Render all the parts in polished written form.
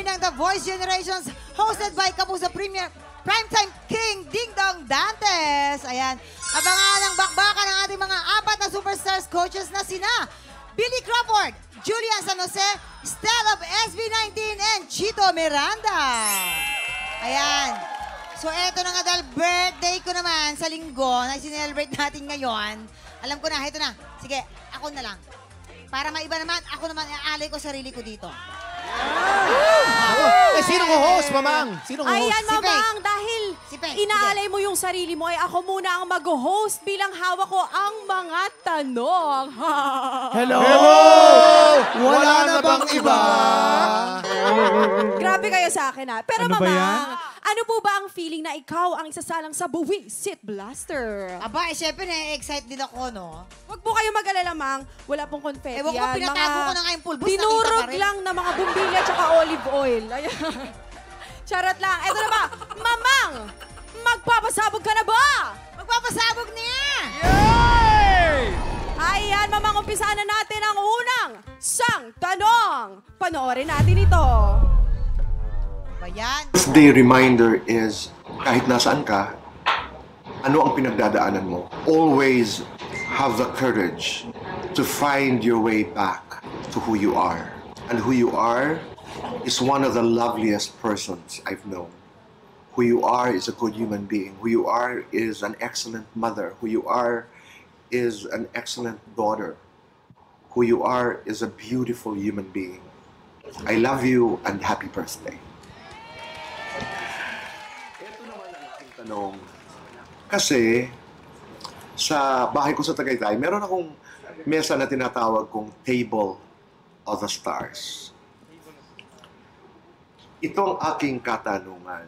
premiere ng The Voice Generations hosted by Kapuso Premier Primetime King Ding Dong Dantes. Ayan. Abangan ang bakbakan ng ating mga apat na superstars coaches na sina Billy Crawford, Julian San Jose, Stell of SB19, and Chito Miranda. Ayan. So, eto na nga dahil birthday ko naman sa linggo na sinelebrate natin ngayon. Alam ko na, eto na. Sige, ako na lang. Para maiba naman, ako naman iaalay ko sarili ko dito. Sino ko host, Mamang? Sino ko host? Ayan, Mamang, dahil inaalay mo yung sarili mo, ay ako muna ang mag-host bilang hawak ko ang mga tanong. Hello! Wala na bang iba? Grabe kayo sa akin, ha? Pero Ano ba yan? Mamang, ano po ba ang feeling na ikaw ang isasalang sa Buwisit Blaster? Aba, syempre na-excite din ako, no? Huwag po kayo mag-alala, Mang. Wala pong confetti Ewan ko, yan. pinatago ko na nga yung pulbos, nakita dinurog pa rin. lang na mga bumbilya tsaka olive oil. Ayan. Charot lang. Eto na ba? Mamang, magpapasabog ka na ba? Magpapasabog niya! Ayan, Mamang, umpisaan na natin ang unang sang tanong. Panoorin natin ito. Bayan. Birthday reminder is kahit nasaan ka, ano ang pinagdadaanan mo? Always have the courage to find your way back to who you are. And who you are is one of the loveliest persons I've known. Who you are is a good human being. Who you are is an excellent mother. Who you are is an excellent daughter. Who you are is a beautiful human being. I love you and happy birthday. Ito naman ang aking tanong. Kasi sa bahay ko sa Tagaytay, meron akong mesa na tinatawag kong Table of the Stars. Ito ang aking katanungan.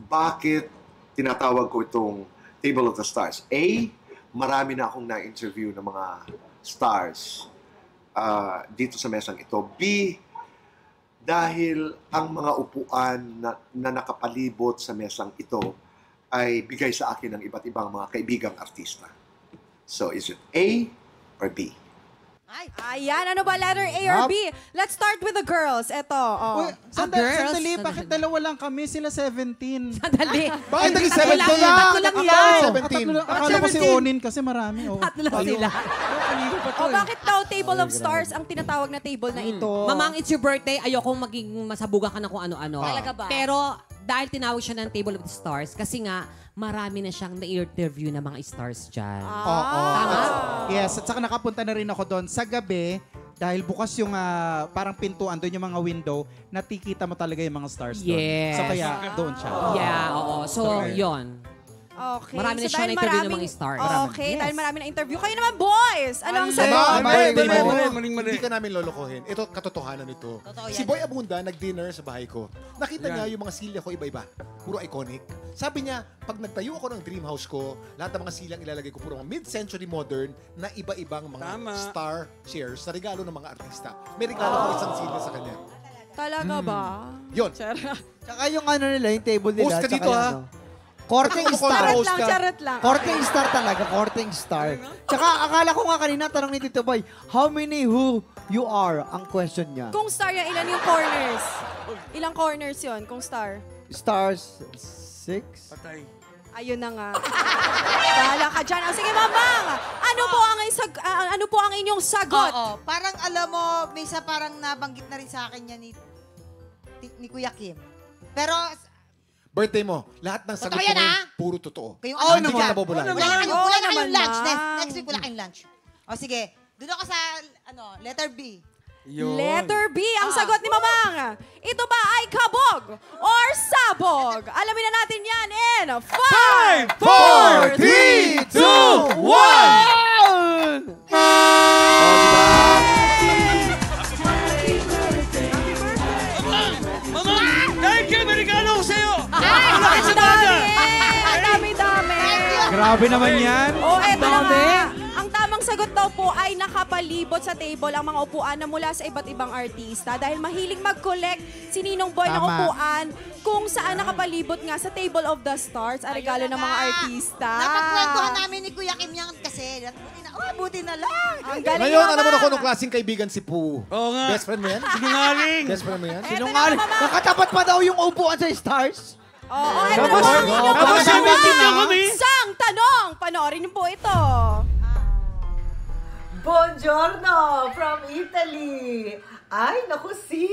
Bakit tinatawag ko itong Table of the Stars? A, marami na akong na-interview ng mga stars dito sa mesang ito. B, dahil ang mga upuan na nakapalibot sa mesang ito ay bigay sa akin ng iba't ibang mga kaibigang artista. So, is it A or B? Ayan, ano ba? Letter A or B? Let's start with the girls. Eto, oh. Uy, sandali, bakit dalawa lang kami? Sila 17. Sandali. Bakit naging 17? Tatlo lang yan. 17. Akala ko si Onin kasi marami. Oh. Tatlo lang sila. Oh, bakit daw Table of Stars ang tinatawag na table na ito? Mamang, it's your birthday. Ayokong maging masabuga ka na kung ano-ano. Talaga ba? Pero dahil tinawag siya ng Table of the Stars, kasi nga, marami na siyang na-interview na mga stars dyan. Oo. Tama? Yes, at saka nakapunta na rin ako doon sa gabi dahil bukas yung parang pintuan doon yung mga window, nakikita mo talaga yung mga stars doon. Yes. So kaya doon siya. Yeah, oo. So, yon. Okay. Marami na so siya dahil na-interview ng maraming- mga stars. Okay, Yes. dahil marami na interview. Kayo naman, boys! Ano ang Mali, sagot? mali. Hindi ka namin lolokohin. Ito, katotohanan ito. Totoo Si yan. Boy Abunda, nag-dinner sa bahay ko. Nakita niya yung mga silya ko iba-iba. Puro iconic. Sabi niya, pag nagtayo ako ng dream house ko, lahat ng mga silyang ilalagay ko puro mga mid-century modern na iba-ibang mga star chairs sa regalo ng mga artista. May regalo ko isang silya sa kanya. Talaga ba? Yun. Tsaka yung ano nila, yung table nila. Host ka tsaka dito, yung ha? ano. Korteng Ako, star. Charot Host lang, ka. charot lang. Korteng star talaga, korteng star. Tsaka akala ko nga kanina, tanong ni Tito Boy, how many who you are? Ang question niya. Kung star yan, ilan yung corners? Ilang corners yon kung star? Stars, 6? Ayun na nga. Bahala ka dyan. Sige, Mamang! Ano po ang inyong sagot? Oo, parang alam mo, may isa parang nabanggit na rin sa akin yan ni Kuya Kim. Pero, Birthday mo, lahat ng sagot Totoo mo yan, ngayon, ha? puro totoo. kayong Hindi ano ka naman. nabubulay. Wala na Oo kayong naman, lunch. Ma'am. Next week, wala kayong lunch. O sige, doon ako sa letter B. Letter B ang sagot ni Mamang. Ito ba ay kabog or sabog? Alamin na natin yan in 5, 4, 3, 2, 1! Thank you! May regalo ko sa'yo! Ang dami! Ang dami-dami! Grabe naman yan. Oh, eto na nga. Ang tamang sagot daw po ay nakapalibot sa table ang mga upuan na mula sa iba't ibang artista dahil mahilig mag-collect si Ninong Boy ng Tama. upuan kung saan nakapalibot nga sa Table of the Stars ang regalo ng mga artista. Napagkwentuhan namin ni Kuya tiyakin niya kasi. Buti na lang. Ang galing Ngayon, Mama. alam mo na kung anong klaseng kaibigan si Pooh. Oo nga. Best friend mo yan? Sinungaling. Best friend mo yan? Sinungaling. Nakatapat pa daw yung upuan sa stars. Oo, ito po Tapos, ang inyong tapos mga sabi niyo kami. sang tanong. Panoorin niyo po ito. Buongiorno from Italy. Ay, naku sis!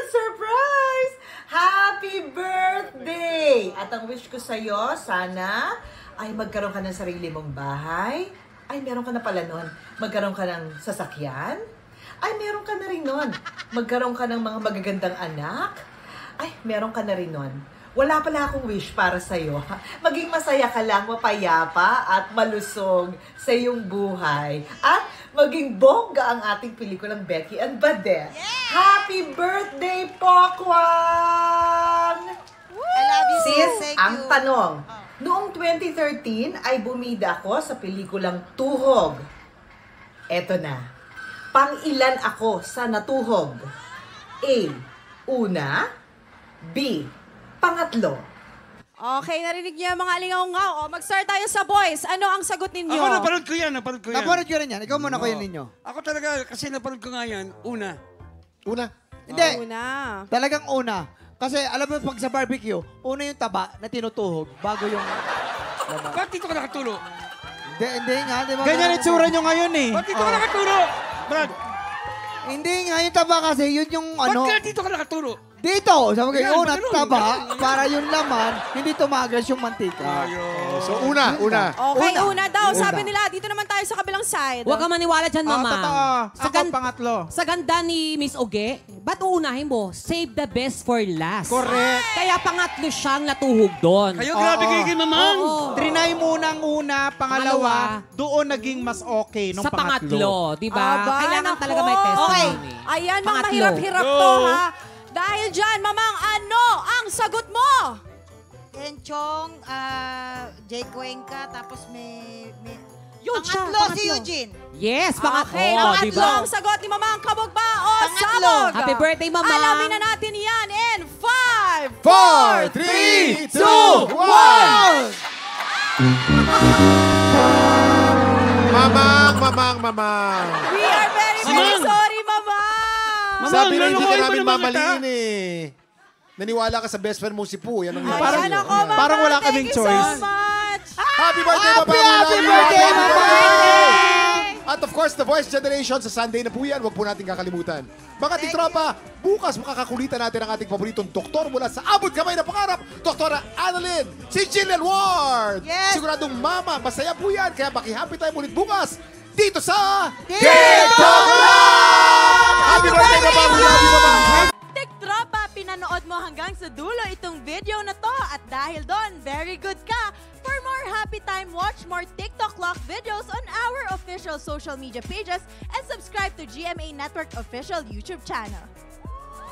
Surprise! Happy birthday! At ang wish ko sa'yo, sana ay magkaroon ka ng sarili mong bahay. Ay, meron ka na pala nun. Magkaroon ka ng sasakyan. Ay, meron ka na rin nun. Magkaroon ka ng mga magagandang anak. Ay, meron ka na rin nun. Wala pala akong wish para sa'yo. Maging masaya ka lang, mapayapa at malusog sa iyong buhay. At maging bongga ang ating pelikulang Becky and Badet. Happy birthday, Pokwang! I love you, sis. Sis, Thank ang you. tanong. Noong 2013 ay bumida ako sa pelikulang Tuhog. Eto na. Pang-ilan ako sa natuhog? A. Una. B. Pangatlo. Okay, narinig niyo yung mga alingaw-ngaw. O, mag-start tayo sa boys. Ano ang sagot ninyo? Ako napanood ko yan. Napanood ko rin yan. Ikaw muna, Kuya Ninyo. Ako talaga, kasi napanood ko nga yan, una. Una. Hindi. Una. Talagang una. Kasi alam mo pag sa barbecue, una yung taba na tinutuhog bago yung... Ba't dito ka nakatulo? Hindi nga, di ba? Ganyan itsura nyo ngayon eh. Ba't dito ka nakatulo? Brad, Hindi nga, yung taba kasi, yun yung ba't ano... ka dito ka nakatulo? Dito, sabi ko, Yan, una, ganun. taba, para yung laman, hindi tumagas yung mantika. So, una. Okay, una daw. Una. Sabi nila, dito naman tayo sa kabilang side. Huwag ka maniwala dyan, Oh, Mama. totoo. Sa, Ako pangatlo. sa ganda ni Miss Oge, ba't uunahin mo? Save the best for last. Correct. Kaya pangatlo siyang natuhog doon. Kayo grabe kayo kay Mamang. Oo. Trinay muna ang una, pangalawa, doon naging mas okay nung Sa pangatlo, di ba? Aba, Kailangan nako. talaga may testimony. Ayan, mga Pangatlo. mahirap-hirap Go. to, ha? Dahil dyan, Mamang, ano ang sagot mo? Enchong, Jay Cuenca, tapos may Yun siya, pangatlo si Eugene. Yes, pangatlo, Okay, di pangatlo ba? ang sagot ni Mamang. Kabog ba o Pangatlo. sabog? Happy birthday, Mamang. Alamin na natin yan in 5, 4, 3, 2, 1! Mamang. We are very, very Mamang. sorry, Mamang. Mamang, Sabi na hindi ka lulukoy mo namin naman mamaliin eh. Naniwala ka sa best friend mo si Pooh. Yan ang nangyari Parang- Ayan sa'yo. ako, Mamang. Parang wala Thank kaming you choice. so much. Happy birthday, Happy, Mamang! happy We love you. birthday, Happy Mamang! birthday! At of course, The Voice Generation sa Sunday na po yan. Huwag po natin kakalimutan. Mga titropa, bukas makakakulitan natin ang ating paboritong doktor mula sa abot kamay na pangarap, Doktora Annalyn, si Jillian Ward. Yes. Siguradong mama, masaya po yan. Kaya makihappy tayo ulit bukas dito sa TikTok Happy birthday, Mamang! We love you, Mamang! Tiktropa, pinanood mo hanggang sa dulo itong video na to at dahil doon, very good ka. For more happy time, watch more TikTok Lock videos on our official social media pages and subscribe to GMA Network official YouTube channel.